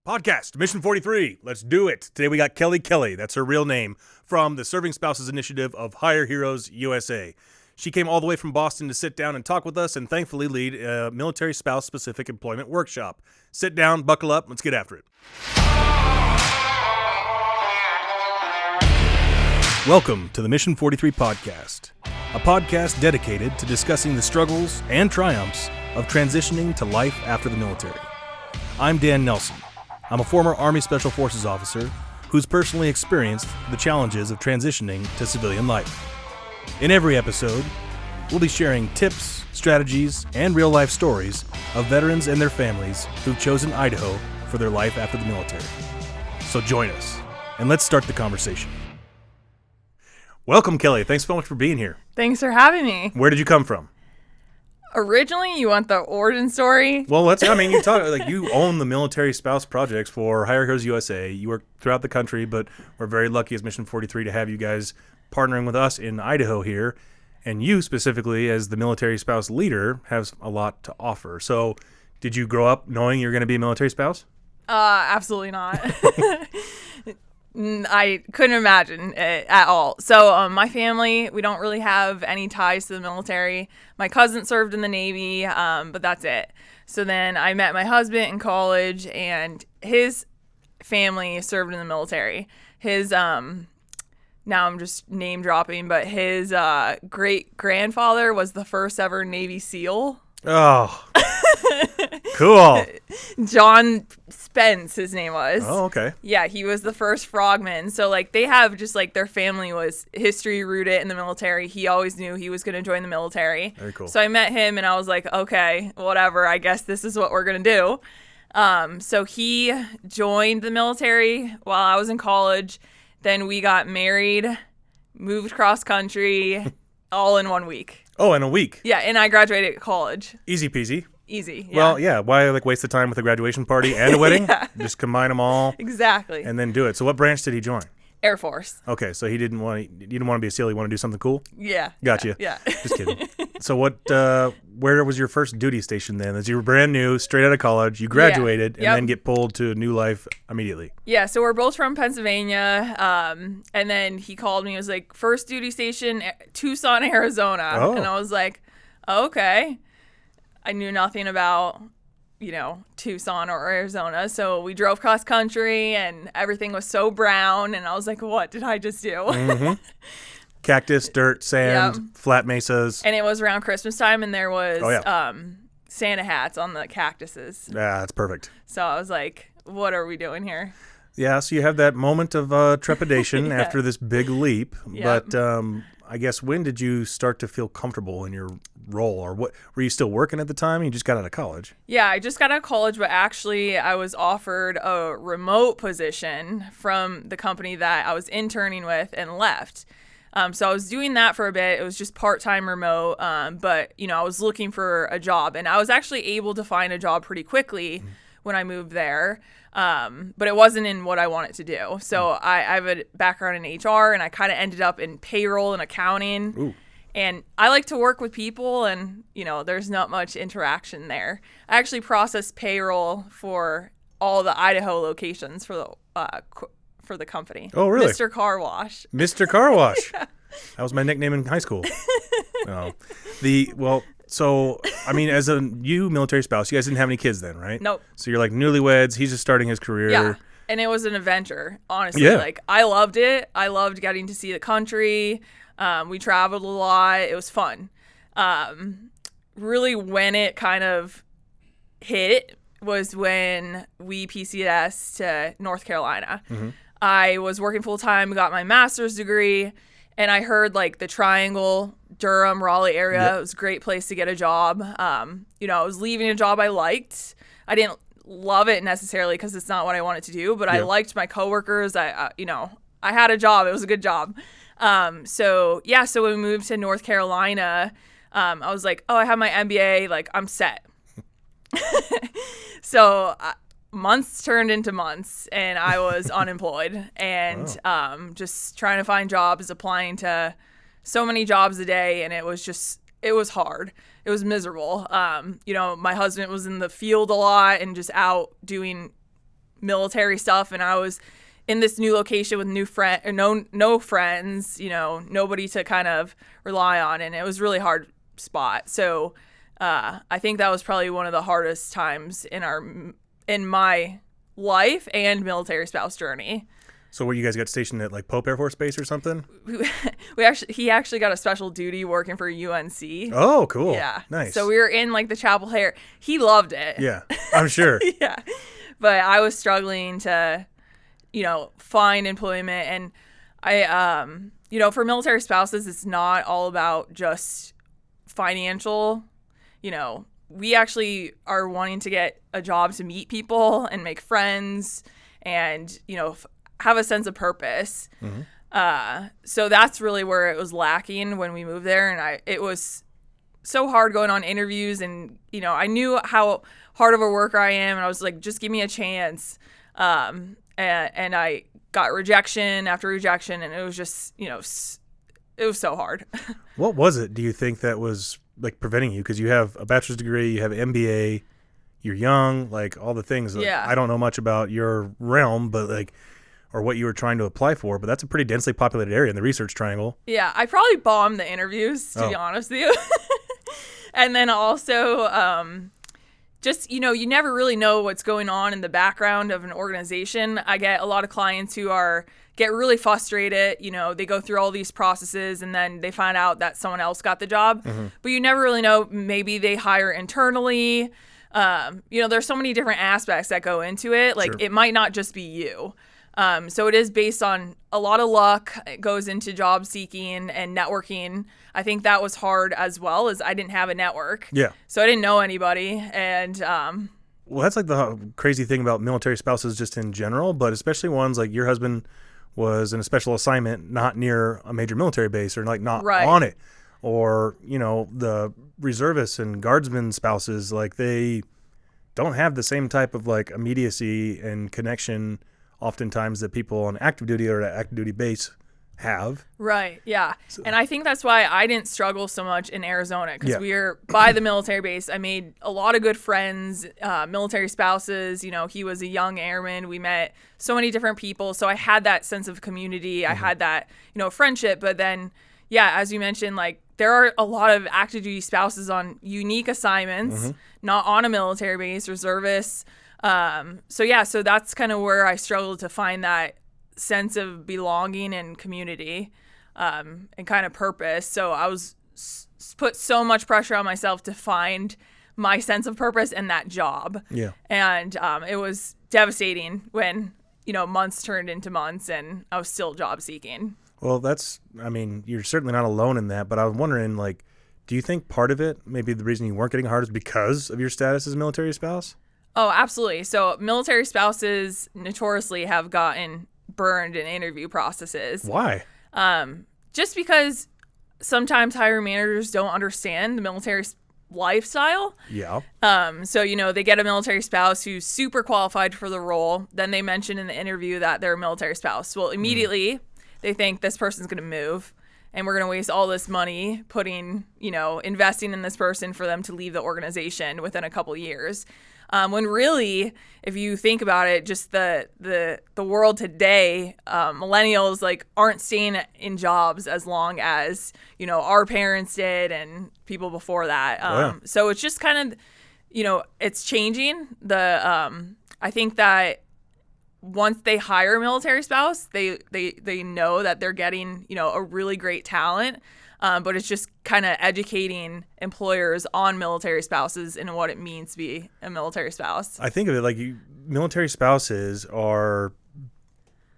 Podcast, Mission 43. Let's do it. Today we got Kelly. That's her real name, from the Serving Spouses Initiative of Hire Heroes USA. She came all the way from Boston to sit down and talk with us and thankfully lead a military spouse-specific employment workshop. Sit down, buckle up, let's get after it. Welcome to the Mission 43 Podcast, a podcast dedicated to discussing the struggles and triumphs of transitioning to life after the military. I'm Dan Nelson. I'm a former Army Special Forces officer who's personally experienced the challenges of transitioning to civilian life. In every episode, we'll be sharing tips, strategies, and real-life stories of veterans and their families who've chosen Idaho for their life after the military. So join us, and let's start the conversation. Welcome, Kelly. Thanks so much for being here. Thanks for having me. Where did you come from? Originally, you want the origin story? Well, you own the military spouse projects for Hire Heroes USA. You work throughout the country, but we're very lucky as Mission 43 to have you guys partnering with us in Idaho here. And you specifically, as the military spouse leader, have a lot to offer. So did you grow up knowing you're going to be a military spouse? Absolutely not. I couldn't imagine it at all. So my family, we don't really have any ties to the military. My cousin served in the Navy, but that's it. So then I met my husband in college, and his family served in the military. His, now I'm just name dropping, but his great-grandfather was the first ever Navy SEAL. Oh, cool. John Spence, his name was. Oh, okay. Yeah, he was the first frogman. So, they have just, their family was history rooted in the military. He always knew he was going to join the military. Very cool. So I met him, and I was like, okay, whatever. I guess this is what we're going to do. So he joined the military while I was in college. Then we got married, moved cross country, all in 1 week. Oh, in a week? Yeah, and I graduated college. Easy peasy. Easy, yeah. Well, yeah. Why waste the time with a graduation party and a wedding? Yeah. Just combine them all. Exactly. And then do it. So what branch did he join? Air Force. Okay, so you didn't want to be a SEAL. You want to do something cool? Yeah. Gotcha. Yeah. Just kidding. So where was your first duty station then? As you were brand new, straight out of college, you graduated, and then get pulled to a new life immediately. Yeah, so we're both from Pennsylvania, and then he called me. He was like, first duty station, Tucson, Arizona. Oh. And I was like, okay. I knew nothing about, Tucson or Arizona. So we drove cross country, and everything was so brown, and I was like, what did I just do? Mm-hmm. Cactus, dirt, sand, flat mesas. And it was around Christmas time, and there was Santa hats on the cactuses. Yeah, that's perfect. So I was like, what are we doing here? Yeah, so you have that moment of trepidation after this big leap. Yep. But I guess when did you start to feel comfortable in your role? Or what were you still working at the time? You just got out of college? Yeah, I just got out of college, but actually I was offered a remote position from the company that I was interning with and left. So I was doing that for a bit. It was just part-time remote, but, I was looking for a job. And I was actually able to find a job pretty quickly when I moved there, but it wasn't in what I wanted to do. So I have a background in HR, and I kind of ended up in payroll and accounting. Ooh. And I like to work with people, and, there's not much interaction there. I actually processed payroll for all the Idaho locations for the company. Oh, really? Mr. Car Wash. Mr. Car Wash. Yeah. That was my nickname in high school. So, as a military spouse, you guys didn't have any kids then, right? Nope. So you're like newlyweds. He's just starting his career. Yeah. And it was an adventure, honestly. Yeah. I loved it. I loved getting to see the country. We traveled a lot. It was fun. Really, when it kind of hit was when we PCS to North Carolina. Mm-hmm. I was working full-time, got my master's degree, and I heard, the Triangle, Durham, Raleigh area. Yep. It was a great place to get a job. I was leaving a job I liked. I didn't love it necessarily because it's not what I wanted to do, but I liked my coworkers. I had a job. It was a good job. So when we moved to North Carolina, I was like, oh, I have my MBA. I'm set. So months turned into months, and I was unemployed and just trying to find jobs, applying to so many jobs a day, and it was hard. It was miserable. My husband was in the field a lot and just out doing military stuff, and I was in this new location with no friends, nobody to kind of rely on, and it was a really hard spot. So I think that was probably one of the hardest times in my life and military spouse journey. So where you guys got stationed at like Pope Air Force Base or something? He actually got a special duty working for UNC. Oh, cool. Yeah. Nice. So we were in like the Chapel Hill. He loved it. Yeah, I'm sure. Yeah. But I was struggling to, find employment. And I, for military spouses, it's not all about just financial. We actually are wanting to get a job to meet people and make friends and, have a sense of purpose. Mm-hmm. So that's really where it was lacking when we moved there. And it was so hard going on interviews, and, I knew how hard of a worker I am. And I was like, just give me a chance. And I got rejection after rejection, and it was just, it was so hard. What was it, do you think, that was like preventing you? Because you have a bachelor's degree, you have an MBA, you're young, like all the things. Like, yeah. I don't know much about your realm, but like, or what you were trying to apply for, but that's a pretty densely populated area in the Research Triangle. Yeah, I probably bombed the interviews, to be honest with you. And then also, just, you never really know what's going on in the background of an organization. I get a lot of clients who get really frustrated. They go through all these processes and then they find out that someone else got the job. Mm-hmm. But you never really know. Maybe they hire internally. There's so many different aspects that go into it. Like, sure. It might not just be you. So it is based on a lot of luck. It goes into job seeking and networking. I think that was hard as well, as I didn't have a network. Yeah. So I didn't know anybody. And well, that's like the crazy thing about military spouses just in general, but especially ones like your husband was in a special assignment not near a major military base, or like not on it. Or, the reservists and guardsmen spouses, like they don't have the same type of like immediacy and connection oftentimes that people on active duty or at active duty base have. Right. Yeah. So, and I think that's why I didn't struggle so much in Arizona, because we were by the military base. I made a lot of good friends, military spouses. He was a young airman. We met so many different people. So I had that sense of community. Mm-hmm. I had that, friendship. But then, as you mentioned, like there are a lot of active duty spouses on unique assignments, mm-hmm. not on a military base, reservists. So that's kind of where I struggled to find that sense of belonging and community, and kind of purpose. So I was put so much pressure on myself to find my sense of purpose in that job. Yeah. And, it was devastating when, months turned into months and I was still job seeking. Well, you're certainly not alone in that, but I was wondering, like, do you think part of it, maybe the reason you weren't getting hired is because of your status as a military spouse? Oh, absolutely. So military spouses notoriously have gotten burned in interview processes. Why? Just because sometimes hiring managers don't understand the military lifestyle. Yeah. So, they get a military spouse who's super qualified for the role. Then they mention in the interview that they're a military spouse. Well, immediately they think this person's going to move, and we're going to waste all this money investing in this person for them to leave the organization within a couple years. When really, if you think about it, just the world today, millennials like aren't staying in jobs as long as, our parents did and people before that. So it's just kind of, it's changing. I think that once they hire a military spouse, they know that they're getting, a really great talent. But it's just kind of educating employers on military spouses and what it means to be a military spouse. I think of it like military spouses are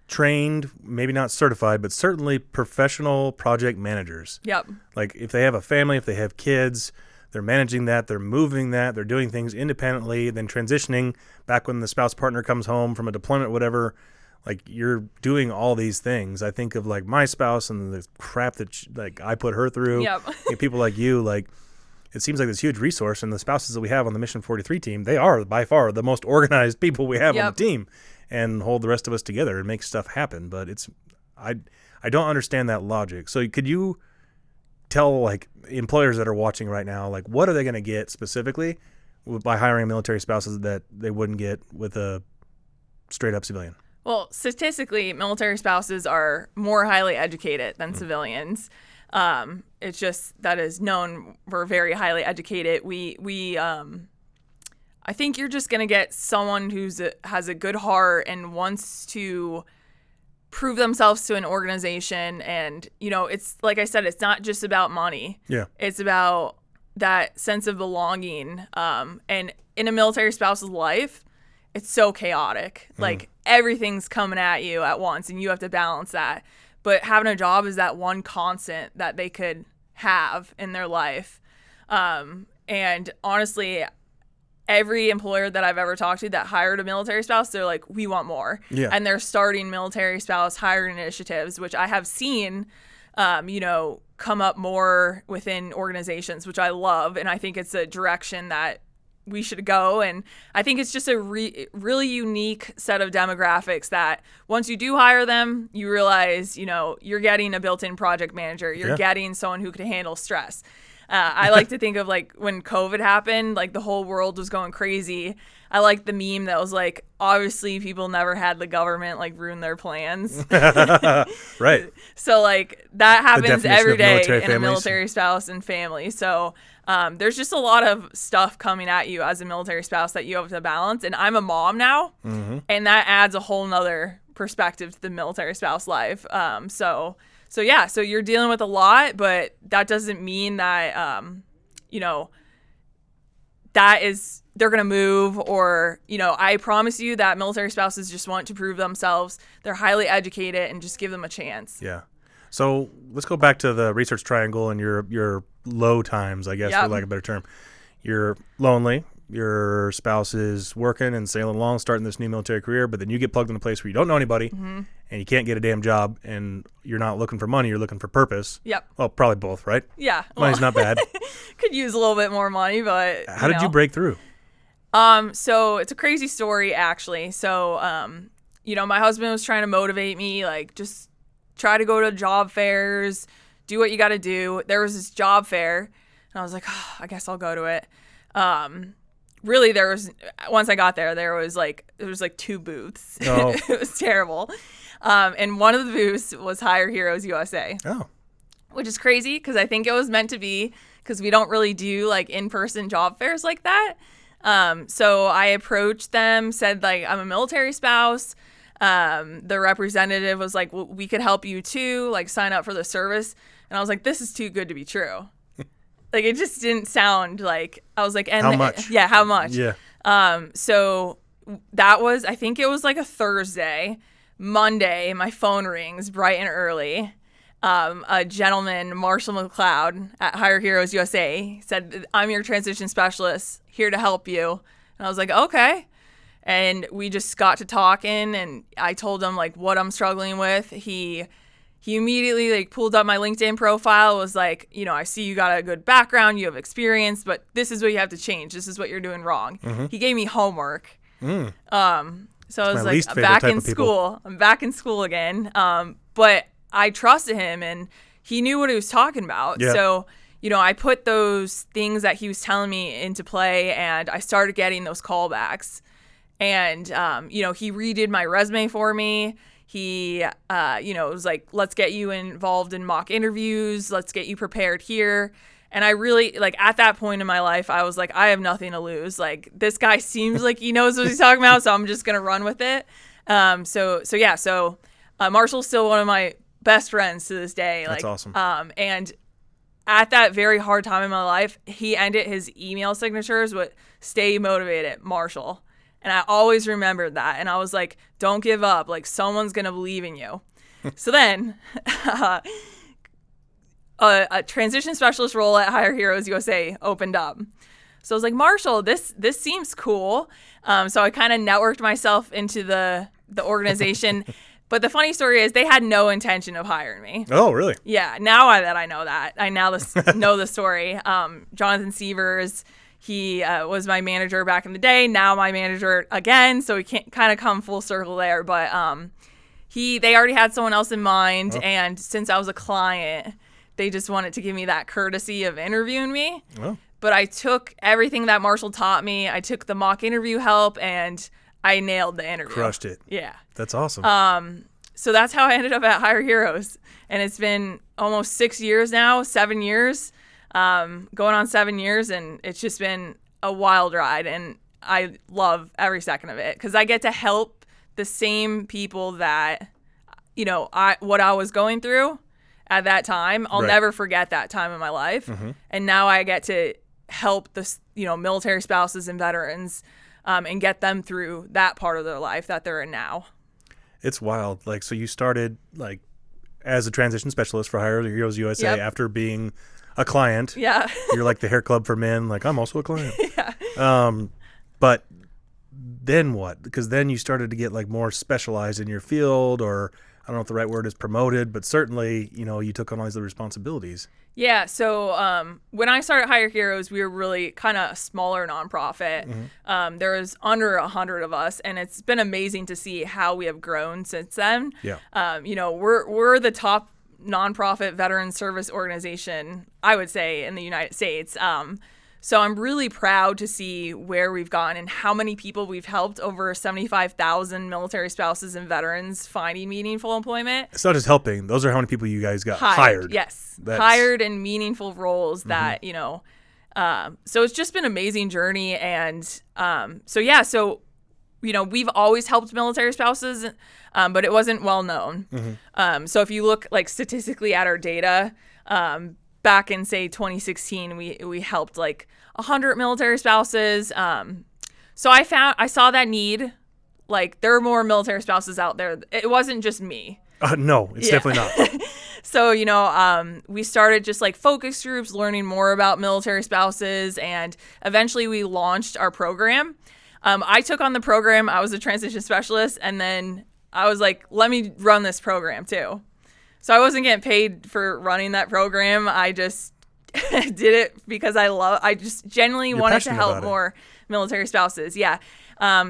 trained, maybe not certified, but certainly professional project managers. Yep. Like if they have a family, if they have kids, they're managing that, they're moving that, they're doing things independently, then transitioning back when the spouse partner comes home from a deployment, whatever. Like you're doing all these things. I think of like my spouse and the crap that I put her through. Yep. People like you, like it seems like this huge resource, and the spouses that we have on the Mission 43 team, they are by far the most organized people we have on the team, and hold the rest of us together and make stuff happen. But I don't understand that logic. So could you tell like employers that are watching right now, like what are they going to get specifically by hiring military spouses that they wouldn't get with a straight up civilian? Well, statistically, military spouses are more highly educated than civilians. It's just that is known. We're very highly educated. I think you're just gonna get someone has a good heart and wants to prove themselves to an organization. And it's like I said, it's not just about money. Yeah, it's about that sense of belonging. And in a military spouse's life, it's so chaotic. Like everything's coming at you at once, and you have to balance that. But having a job is that one constant that they could have in their life. And honestly, every employer that I've ever talked to that hired a military spouse, they're like, we want more. Yeah. And they're starting military spouse hiring initiatives, which I have seen, come up more within organizations, which I love. And I think it's a direction that we should go. And I think it's just a really unique set of demographics that once you do hire them, you realize, you're getting a built-in project manager. You're getting someone who can handle stress. I like to think of like when COVID happened, like the whole world was going crazy. I like the meme that was like, obviously people never had the government like ruin their plans. Right. So like that happens every day in families. a military spouse and family. So there's just a lot of stuff coming at you as a military spouse that you have to balance. And I'm a mom now, and that adds a whole nother perspective to the military spouse life. So you're dealing with a lot, but that doesn't mean that, they're going to move or, I promise you that military spouses just want to prove themselves. They're highly educated and just give them a chance. Yeah. So let's go back to the research triangle and your low times, I guess, for lack of a better term. You're lonely. Your spouse is working and sailing along, starting this new military career, but then you get plugged in a place where you don't know anybody and you can't get a damn job, and you're not looking for money, you're looking for purpose. Yep. Well, probably both, right? Yeah. Money's not bad. Could use a little bit more money, but how did you break through? So it's a crazy story, actually. So, my husband was trying to motivate me, like, just try to go to job fairs, do what you got to do. There was this job fair, and I was like, oh, I guess I'll go to it. Really, once I got there, there was like 2 booths. Oh. It was terrible. And one of the booths was Hire Heroes USA. Oh. Which is crazy because I think it was meant to be, because we don't really do like in-person job fairs like that. So I approached them, said like, I'm a military spouse. The representative was like, well, we could help you too, like sign up for the service. And I was like, this is too good to be true. Like, it just didn't sound like, I was like, and how much? Yeah, how much? Yeah. So that was, I think it was like a Thursday. Monday, my phone rings bright and early. A gentleman, Marshall McLeod at Hire Heroes USA, said, I'm your transition specialist, here to help you. And I was like, okay. And we just got to talking, and I told him like what I'm struggling with. He immediately like pulled up my LinkedIn profile, was like, I see you got a good background, you have experience, but this is what you have to change. This is what you're doing wrong. He gave me homework. So I was like, I'm back in school. I'm back in school again. But I trusted him, and he knew what he was talking about. Yeah. So, I put those things that he was telling me into play, and I started getting those callbacks. And, he redid my resume for me. He, was like, let's get you involved in mock interviews. Let's get you prepared here. And I really, like, at that point in my life, I was like, I have nothing to lose. Like, this guy seems like he knows what he's talking about, so I'm just going to run with it. So Marshall's still one of my best friends to this day. That's awesome. And at that very hard time in my life, he ended his email signatures with "Stay motivated, Marshall." And I always remembered that. And I was like, don't give up. Like, someone's going to believe in you. So then a transition specialist role at Hire Heroes USA opened up. So I was like, Marshall, this seems cool. So I kind of networked myself into the organization. But the funny story is they had no intention of hiring me. Oh, really? Yeah. Now that I know that, I now know the story. Jonathan Sievers, he was my manager back in the day. Now my manager again. So we can't kind of come full circle there. But they already had someone else in mind. Oh. And since I was a client, they just wanted to give me that courtesy of interviewing me. Oh. But I took everything that Marshall taught me. I took the mock interview help, and I nailed the interview. Crushed it. Yeah. That's awesome. So that's how I ended up at Hire Heroes. And it's been almost 6 years now, 7 years, going on 7 years. And it's just been a wild ride. And I love every second of it because I get to help the same people that, what I was going through at that time. I'll never forget that time in my life. Mm-hmm. And now I get to help the, military spouses and veterans and get them through that part of their life that they're in now. It's wild. Like, so you started like as a transition specialist for Hire Heroes USA after being a client. Yeah. You're like the hair club for men. Like, I'm also a client. Yeah. But then what? Because then you started to get like more specialized in your field, or I don't know if the right word is promoted, but certainly, you took on all these other responsibilities. Yeah. So when I started Hire Heroes, we were really kind of a smaller nonprofit. Mm-hmm. There was under 100 of us, and it's been amazing to see how we have grown since then. Yeah. We're the top nonprofit veteran service organization, I would say, in the United States. So I'm really proud to see where we've gone and how many people we've helped. Over 75,000 military spouses and veterans finding meaningful employment. It's not just helping. Those are how many people you guys got hired. Yes. Hired in meaningful roles that, so it's just been an amazing journey. And we've always helped military spouses, but it wasn't well known. Mm-hmm. So if you look like statistically at our data, back in, say, 2016, we helped like 100 military spouses. So I saw that need. Like, there are more military spouses out there. It wasn't just me. No, it's definitely not. So, we started just like focus groups, learning more about military spouses, and eventually we launched our program. I took on the program. I was a transition specialist, and then I was like, let me run this program too. So I wasn't getting paid for running that program. I just did it because I just genuinely wanted to help more military spouses. Yeah.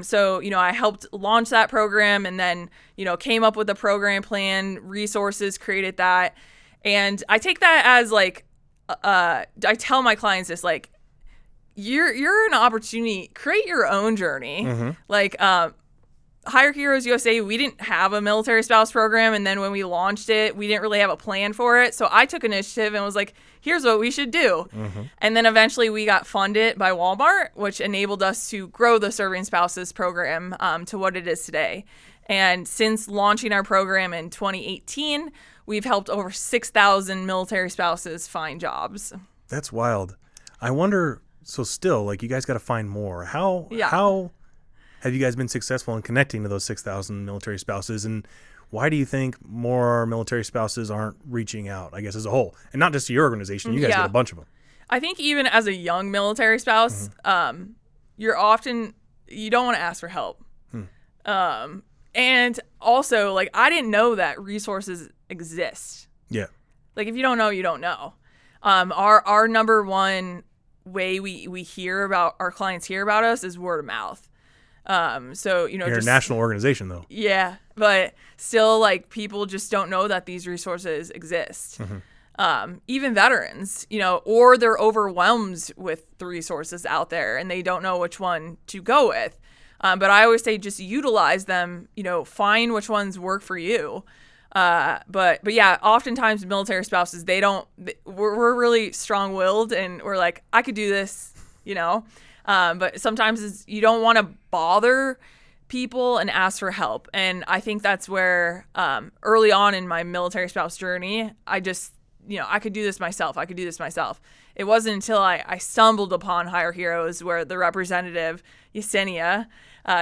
So, I helped launch that program, and then, came up with a program plan, resources, created that. And I take that as like, I tell my clients this, like, you're an opportunity, create your own journey. Mm-hmm. Like, Hire Heroes USA, we didn't have a military spouse program, and then when we launched it, we didn't really have a plan for it. So I took initiative and was like, here's what we should do. Mm-hmm. And then eventually we got funded by Walmart, which enabled us to grow the Serving Spouses program to what it is today. And since launching our program in 2018, we've helped over 6,000 military spouses find jobs. That's wild. I wonder, so still, like, you guys got to find more. How have you guys been successful in connecting to those 6,000 military spouses? And why do you think more military spouses aren't reaching out, I guess, as a whole? And not just to your organization. You guys got a bunch of them. I think even as a young military spouse, mm-hmm. You don't want to ask for help. And also, like, I didn't know that resources exist. Yeah. Like, if you don't know, you don't know. Our number one way we hear about, our clients hear about us is word of mouth. So, you're a national organization, though. Yeah, but still, like, people just don't know that these resources exist. Mm-hmm. Even veterans, or they're overwhelmed with the resources out there and they don't know which one to go with. But I always say just utilize them, find which ones work for you. But yeah, oftentimes military spouses, we're really strong-willed and we're like, I could do this, but sometimes you don't want to bother people and ask for help. And I think that's where early on in my military spouse journey, I just, I could do this myself. It wasn't until I stumbled upon Hire Heroes where the representative, Yesenia,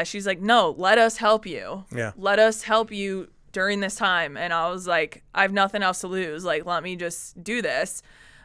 she's like, no, let us help you. Yeah. Let us help you during this time. And I was like, I have nothing else to lose. Like, let me just do this.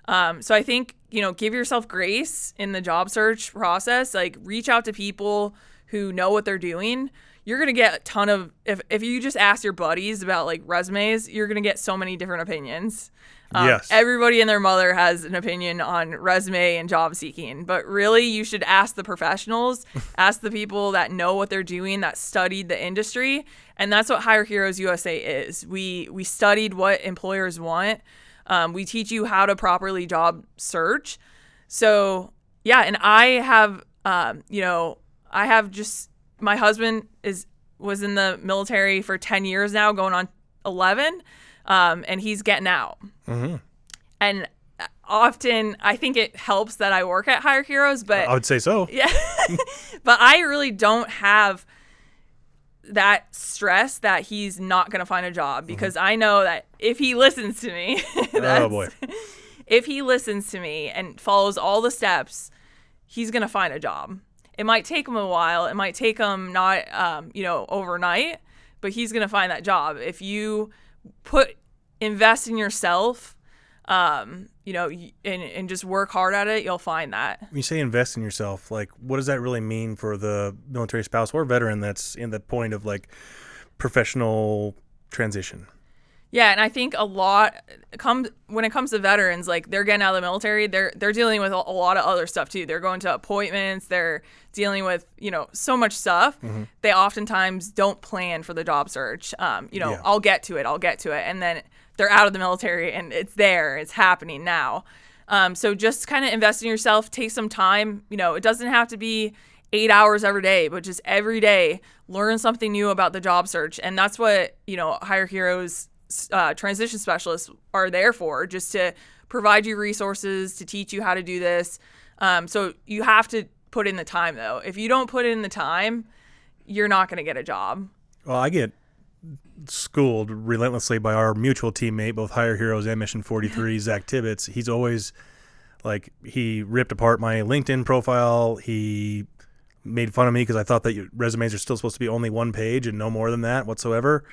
So I think, give yourself grace in the job search process. Like, reach out to people who know what they're doing. You're going to get a ton of, if you just ask your buddies about like resumes, you're going to get so many different opinions. Yes. Everybody and their mother has an opinion on resume and job seeking, but really you should ask the professionals, ask the people that know what they're doing, that studied the industry. And that's what Hire Heroes USA is. We studied what employers want. We teach you how to properly job search. So yeah, and I have, I have just my husband was in the military for 10 years now, going on 11, and he's getting out. Mm-hmm. And often I think it helps that I work at Hire Heroes, but I would say so. Yeah, but I really don't have that stress that he's not going to find a job, because I know that if he listens to me, oh boy, if he listens to me and follows all the steps, he's going to find a job. It might take him a while. It might take him not, overnight, but he's going to find that job. If you invest in yourself, and just work hard at it, you'll find that. When you say invest in yourself, like, what does that really mean for the military spouse or veteran that's in the point of like professional transition? Yeah, and I think when it comes to veterans, like, they're getting out of the military, they're dealing with a lot of other stuff too. They're going to appointments, they're dealing with, so much stuff. Mm-hmm. They oftentimes don't plan for the job search. Yeah. I'll get to it. And then they're out of the military and it's happening now. So just kind of invest in yourself, take some time. It doesn't have to be 8 hours every day, but just every day, learn something new about the job search. And that's what, Hire Heroes transition specialists are there for, just to provide you resources, to teach you how to do this. So you have to put in the time, though. If you don't put in the time, you're not going to get a job. Well, I get schooled relentlessly by our mutual teammate, both Hire Heroes and Mission 43, Zach Tibbetts. He's always like, he ripped apart my LinkedIn profile. He made fun of me because I thought that resumes are still supposed to be only one page and no more than that whatsoever.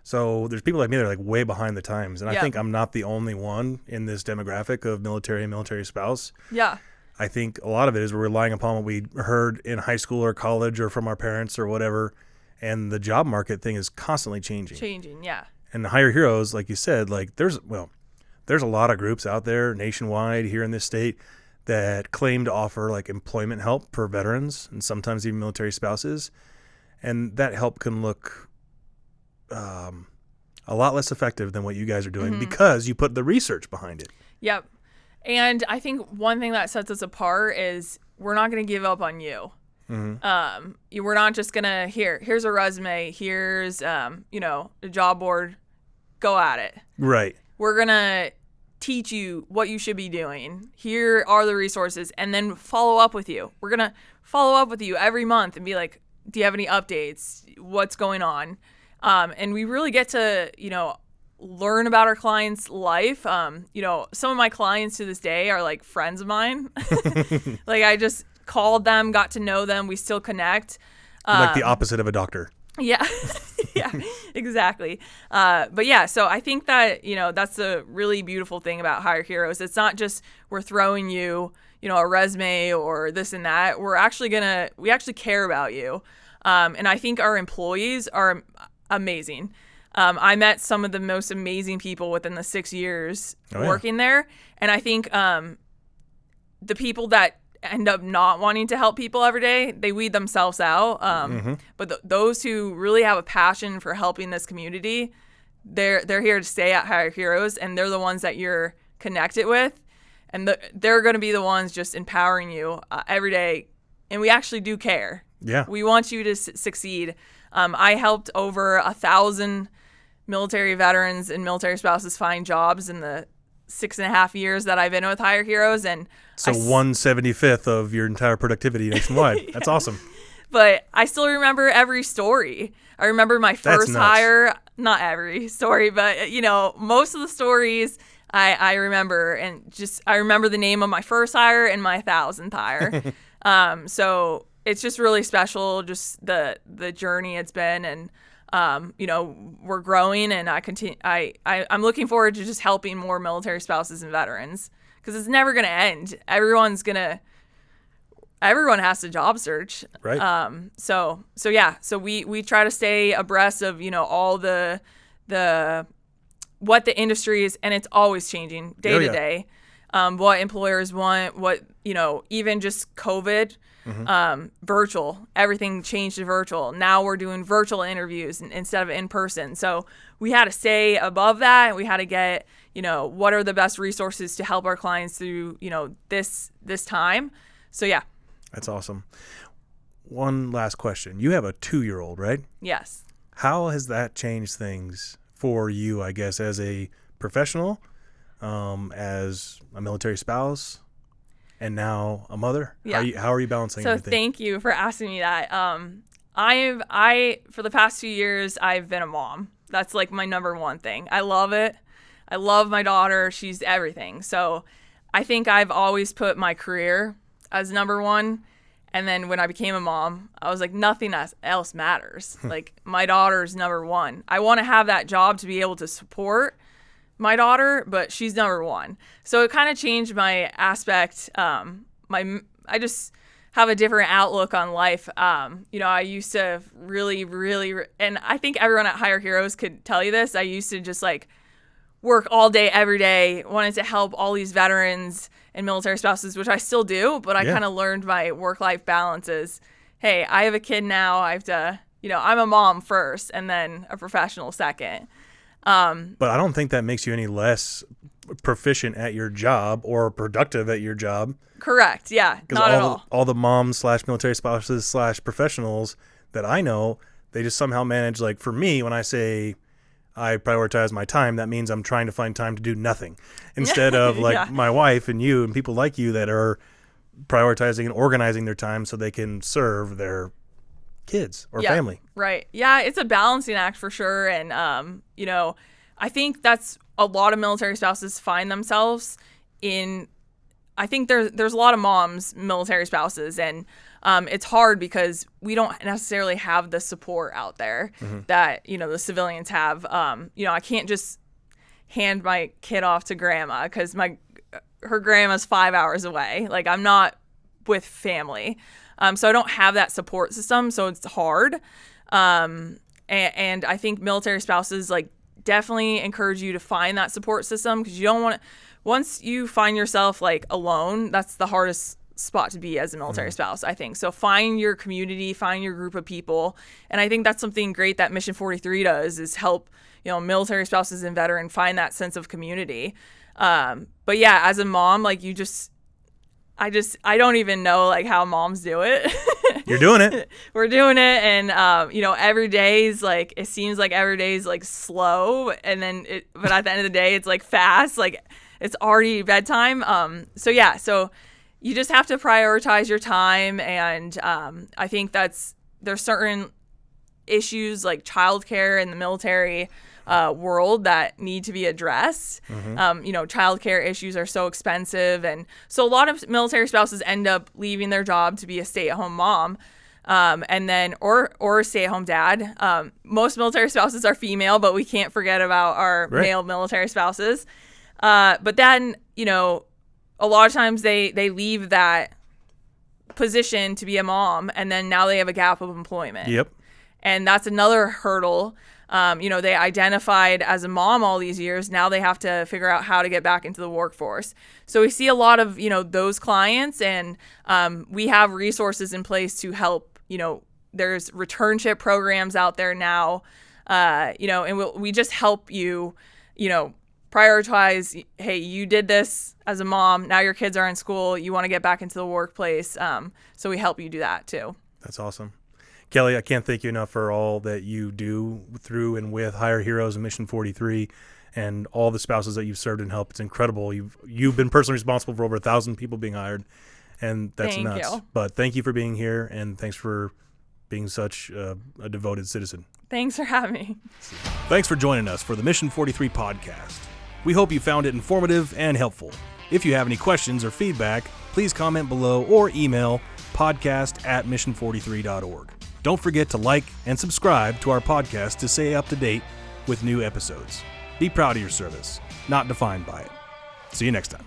So there's people like me that are like way behind the times. And I think I'm not the only one in this demographic of military and military spouse. Yeah. I think a lot of it is we're relying upon what we heard in high school or college or from our parents or whatever. And the job market thing is constantly changing. Yeah. And the Hire Heroes, like you said, like there's a lot of groups out there nationwide here in this state that claim to offer like employment help for veterans and sometimes even military spouses. And that help can look a lot less effective than what you guys are doing because you put the research behind it. Yep. And I think one thing that sets us apart is we're not going to give up on you. Mm-hmm. We're not just going to, here's a resume, here's, a job board, go at it. Right. We're going to teach you what you should be doing. Here are the resources, and then follow up with you. We're going to follow up with you every month and be like, do you have any updates? What's going on? And we really get to, learn about our clients' life. Some of my clients to this day are like friends of mine. Like, I just called them, got to know them. We still connect. Like the opposite of a doctor. Yeah. Yeah, exactly. But yeah, so I think that, that's the really beautiful thing about Hire Heroes. It's not just we're throwing you, a resume or this and that. We actually care about you. And I think our employees are amazing. I met some of the most amazing people within the 6 years working there. And I think the people that end up not wanting to help people every day, they weed themselves out. But those who really have a passion for helping this community, they're here to stay at Hire Heroes, and they're the ones that you're connected with. And they're going to be the ones just empowering you every day. And we actually do care. Yeah. We want you to succeed. I helped over 1,000 military veterans and military spouses find jobs in the 6.5 years that I've been with Hire Heroes. And so 1/75th of your entire productivity nationwide. Yeah. That's awesome. But I still remember every story. I remember my first hire, not every story, but most of the stories I remember, and just I remember the name of my first hire and my 1,000th hire. So it's just really special, just the journey it's been, and we're growing, and I'm looking forward to just helping more military spouses and veterans, because it's never going to end. Everyone has to job search. Right. So we try to stay abreast of, all the what the industry is, and it's always changing day to day. What employers want, what, even just COVID, virtual, everything changed to virtual. Now we're doing virtual interviews instead of in person. So we had to stay above that. We had to get, what are the best resources to help our clients through, this time. So yeah. That's awesome. one last question. You have a 2-year-old, right? Yes. How has that changed things for you, I guess, as a professional, as a military spouse, and now a mother? Yeah. How are you balancing So everything? thank you for asking me that. For the past 2 years, I've been a mom. That's like my number one thing. I love it. I love my daughter. She's everything. So I think I've always put my career as number one. And then when I became a mom, I was like, nothing else matters. Like, my daughter's number one. I want to have that job to be able to support my daughter, but she's number one. So it kind of changed my aspect. I just have a different outlook on life. I used to really, and I think everyone at Higher Heroes could tell you this. I used to just like work all day, every day, wanted to help all these veterans and military spouses, which I still do, but I kind of learned my work-life balances. Hey, I have a kid now. I have to, I'm a mom first and then a professional second. But I don't think that makes you any less proficient at your job or productive at your job. Correct. Yeah. Not at all. All the moms / military spouses / professionals that I know, they just somehow manage, like for me, when I say I prioritize my time, that means I'm trying to find time to do nothing instead of like my wife and you and people like you that are prioritizing and organizing their time so they can serve their kids or family. Right. Yeah. It's a balancing act for sure. And, I think that's a lot of military spouses find themselves in. I think there's a lot of moms, military spouses, and it's hard because we don't necessarily have the support out there that, the civilians have. I can't just hand my kid off to grandma because her grandma's 5 hours away. Like, I'm not with family. So I don't have that support system. So it's hard. And I think military spouses definitely encourage you to find that support system because you don't want to. Once you find yourself alone, that's the hardest spot to be as a military spouse, I think. So find your community, find your group of people. And I think that's something great that Mission 43 does is help, military spouses and veterans find that sense of community. But yeah, as a mom, I don't even know how moms do it. You're doing it. We're doing it. And, every day is it seems like every day is slow. And then but at the end of the day, it's fast. It's already bedtime. So you just have to prioritize your time. And I think there's certain issues like childcare in the military world that need to be addressed. Childcare issues are so expensive. And so a lot of military spouses end up leaving their job to be a stay-at-home mom. And then, or a stay-at-home dad. Most military spouses are female, but we can't forget about our male military spouses. But then, a lot of times they leave that position to be a mom, and then now they have a gap of employment. Yep. And that's another hurdle. They identified as a mom all these years. Now they have to figure out how to get back into the workforce. So we see a lot of, those clients, and we have resources in place to help. There's returnship programs out there now, and we just help you, prioritize, hey, you did this as a mom. Now your kids are in school. You want to get back into the workplace. So we help you do that too. That's awesome. Kelly, I can't thank you enough for all that you do through and with Higher Heroes and Mission 43 and all the spouses that you've served and helped. It's incredible. You've been personally responsible for over 1,000 people being hired, and that's nuts. Thank you. But thank you for being here, and thanks for being such a devoted citizen. Thanks for having me. Thanks for joining us for the Mission 43 podcast. We hope you found it informative and helpful. If you have any questions or feedback, please comment below or email podcast@mission43.org. Don't forget to like and subscribe to our podcast to stay up to date with new episodes. Be proud of your service, not defined by it. See you next time.